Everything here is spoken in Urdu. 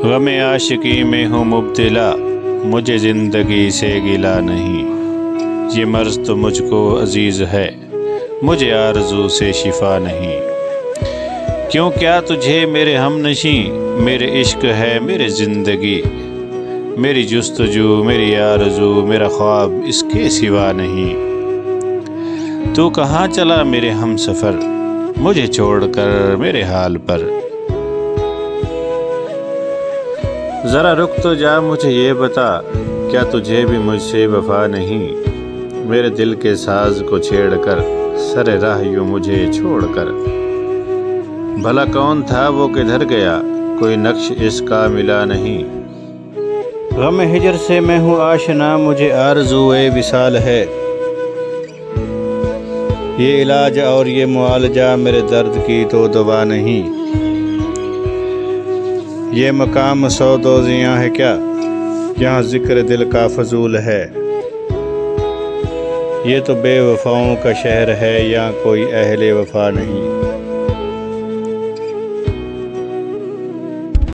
غم عاشقی میں ہوں مبتلا، مجھے زندگی سے گلا نہیں۔ یہ مرض تو مجھ کو عزیز ہے، مجھے آرزو سے شفا نہیں۔ کیوں کیا تجھے میرے ہم نشیں، میرے عشق ہے میرے زندگی، میری جستجو میری آرزو میرا خواب اس کے سوا نہیں۔ تو کہاں چلا میرے ہم سفر، مجھے چھوڑ کر میرے حال پر؟ ذرا رک تو جا مجھے یہ بتا، کیا تجھے بھی مجھ سے وفا نہیں؟ میرے دل کے ساز کو چھیڑ کر، سر راہ یوں مجھے چھوڑ کر۔ بھلا کون تھا وہ کدھر گیا، کوئی نقش اس کا ملا نہیں۔ غم ہجر سے میں ہوں آشنا، مجھے آرزوئے وصال ہے۔ یہ علاج اور یہ معالجہ میرے درد کی تو دوا نہیں۔ یہ مقام سودوزیاں ہے کیا، یہاں ذکر دل کا فضول ہے۔ یہ تو بے وفاؤں کا شہر ہے، یہاں کوئی اہل وفا نہیں۔